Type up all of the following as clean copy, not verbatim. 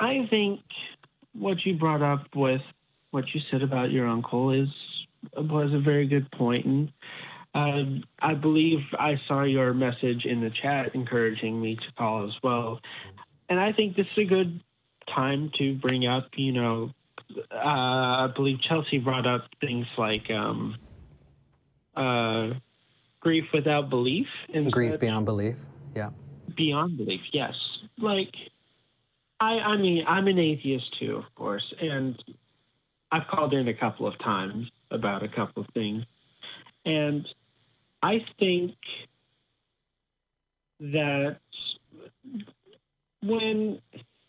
I think what you brought up with what you said about your uncle was a very good point. And I believe I saw your message in the chat encouraging me to call as well. And I think this is a good time to bring up, I believe Chelsea brought up things like grief without belief. Grief beyond belief, yeah. Beyond belief, yes. Like, I mean, I'm an atheist too, of course, and I've called in a couple of times about a couple of things. And I think that when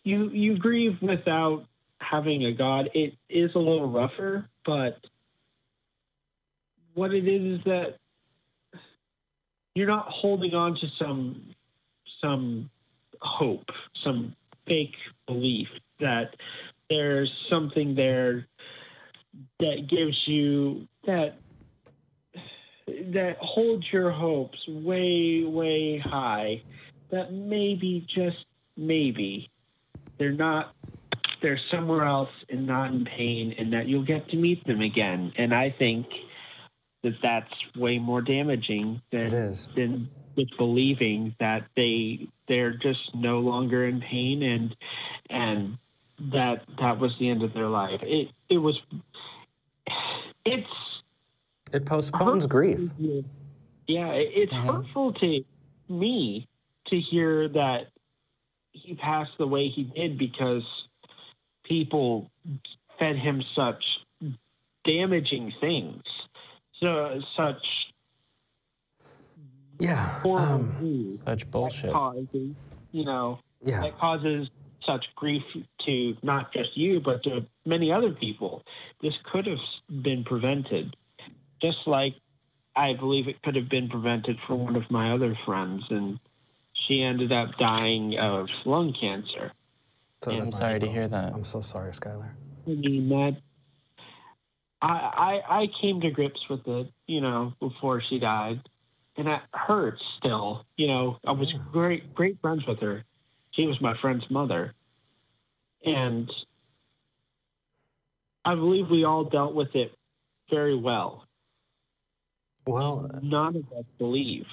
you grieve without having a God, it is a little rougher, but what it is that you're not holding on to some hope, some fake belief that there's something there that gives you that holds your hopes way, way high, that maybe, just maybe, they're somewhere else and not in pain, and that you'll get to meet them again. And I think that that's way more damaging than with believing that they're just no longer in pain and that was the end of their life. It postpones grief. Yeah, it's hurtful to me to hear that he passed the way he did because people fed him such damaging things, such such bullshit. That causes such grief to not just you, but to many other people. This could have been prevented. Just like I believe it could have been prevented for one of my other friends, and she ended up dying of lung cancer. So I'm sorry to hear that. I'm so sorry, Skyler. I mean, I came to grips with it, before she died, and it hurts still. I was great friends with her. She was my friend's mother, and I believe we all dealt with it very well. Well, none of us believe,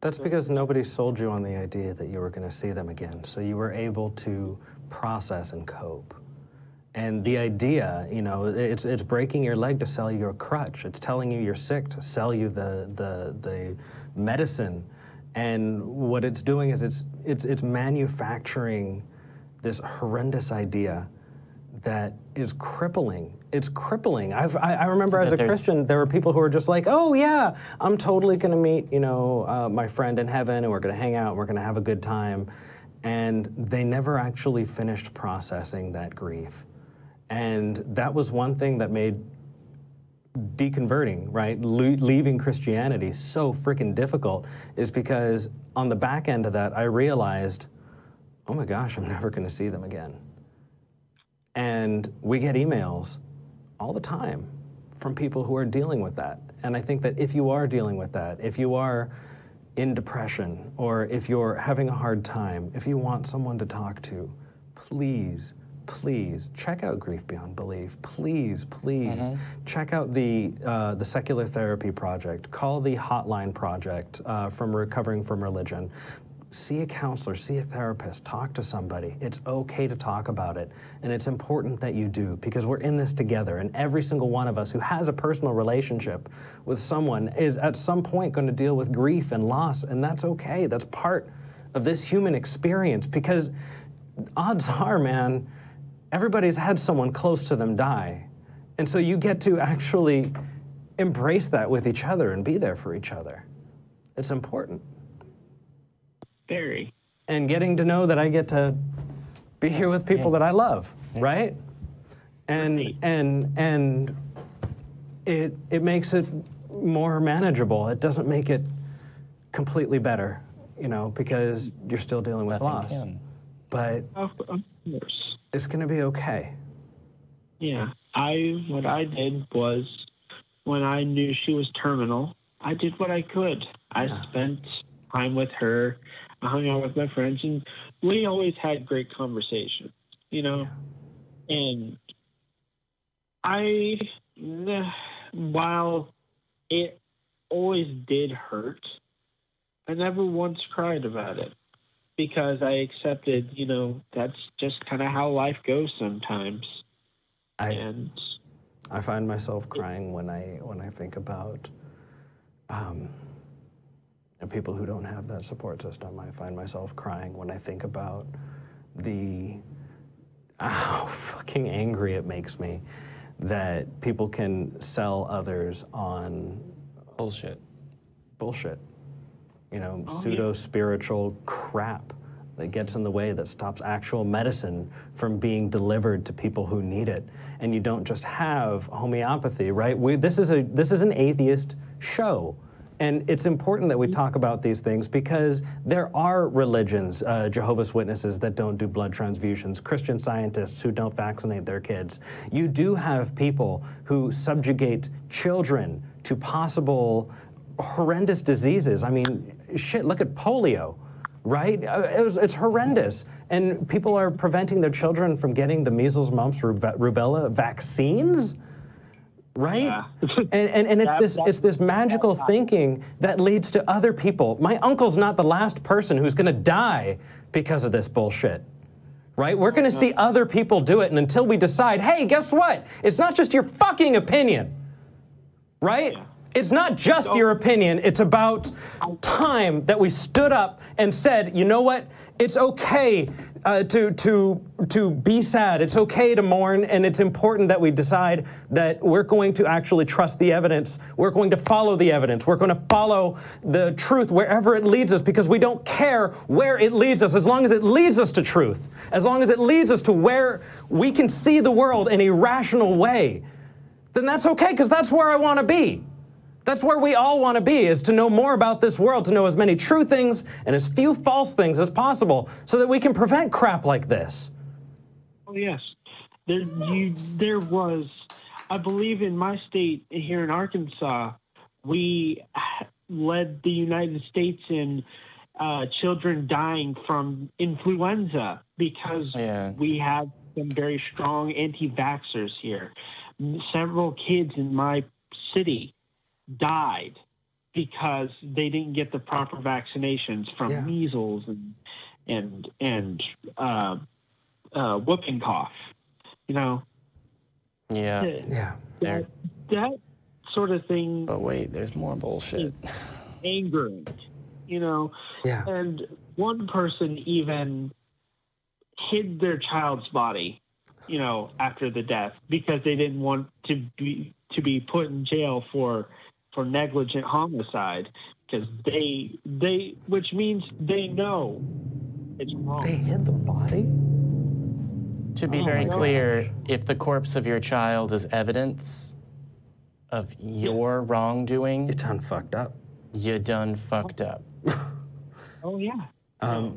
That's because nobody sold you on the idea that you were going to see them again. So you were able to process and cope. And the idea, it's breaking your leg to sell you a crutch. It's telling you you're sick to sell you the medicine. And what it's doing is it's manufacturing this horrendous idea that is crippling. It's crippling. I remember as a Christian, there were people who were just like, oh yeah, I'm totally gonna meet, my friend in heaven, and we're gonna hang out, and we're gonna have a good time. And they never actually finished processing that grief. And that was one thing that made deconverting, right, leaving Christianity so freaking difficult, is because on the back end of that, I realized, oh my gosh, I'm never gonna see them again. And we get emails all the time from people who are dealing with that. And I think that if you are dealing with that, if you are in depression, or if you're having a hard time, if you want someone to talk to, please, please check out Grief Beyond Belief. Please, please check out the Secular Therapy Project. Call the Hotline Project from Recovering from Religion. See a counselor, see a therapist, talk to somebody. It's okay to talk about it, and it's important that you do, because we're in this together, and every single one of us who has a personal relationship with someone is at some point going to deal with grief and loss, and that's okay. That's part of this human experience, because odds are, man, everybody's had someone close to them die, and so you get to actually embrace that with each other and be there for each other. It's important. Very. And getting to know that I get to be here with people that I love, right? And it makes it more manageable. It doesn't make it completely better, because you're still dealing with loss. But of course, it's going to be okay. Yeah. What I did was, when I knew she was terminal, I did what I could. I spent time with her. I hung out with my friends, and we always had great conversations, you know? And while it always did hurt, I never once cried about it because I accepted, you know, that's just kind of how life goes sometimes. I find myself crying when I think about and people who don't have that support system. I find myself crying when I think about how fucking angry it makes me that people can sell others on bullshit. You know, pseudo-spiritual crap that gets in the way, that stops actual medicine from being delivered to people who need it. And you don't just have homeopathy, right? This is an atheist show. And it's important that we talk about these things because there are religions, Jehovah's Witnesses that don't do blood transfusions, Christian Scientists who don't vaccinate their kids. You do have people who subjugate children to possible horrendous diseases. I mean, shit, look at polio, right? It's horrendous. And people are preventing their children from getting the measles, mumps, rubella vaccines? Right? Yeah. and it's this magical thinking that leads to other people. My uncle's not the last person who's gonna die because of this bullshit. Right? We're gonna see other people do it, and until we decide, hey, guess what? It's not just your fucking opinion. Right? Yeah. It's not just your opinion, it's about time that we stood up and said, you know what? It's okay to be sad, it's okay to mourn, and it's important that we decide that we're going to actually trust the evidence, we're going to follow the evidence, we're going to follow the truth wherever it leads us, because we don't care where it leads us, as long as it leads us to truth, as long as it leads us to where we can see the world in a rational way, then that's okay, because that's where I want to be. That's where we all want to be, is to know more about this world, to know as many true things and as few false things as possible so that we can prevent crap like this. Oh, yes. There was, I believe in my state here in Arkansas, we led the United States in children dying from influenza because we have some very strong anti-vaxxers here. Several kids in my city died because they didn't get the proper vaccinations from measles and whooping cough, you know. That sort of thing. But wait, there's more bullshit. Angering, you know. And one person even hid their child's body, you know, after the death because they didn't want to be put in jail for negligent homicide, because which means they know it's wrong. They hid the body? To be very clear, if the corpse of your child is evidence of your wrongdoing, you done fucked up. You done fucked up. Oh yeah. That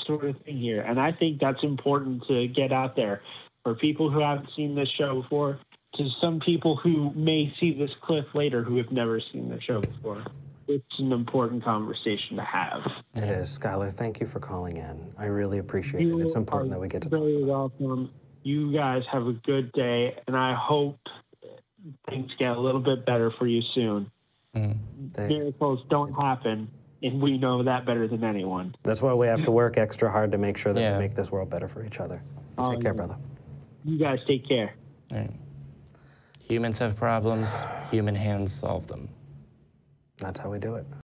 sort of thing here, and I think that's important to get out there for people who haven't seen this show before. To some people who may see this clip later who have never seen the show before. It's an important conversation to have. It is. Skyler, thank you for calling in. I really appreciate it. It's important that we get to talk about it. Very welcome. You guys have a good day, and I hope things get a little bit better for you soon. Miracles don't happen, and we know that better than anyone. That's why we have to work extra hard to make sure that we make this world better for each other. Take care, brother. You guys take care. Humans have problems, human hands solve them. That's how we do it.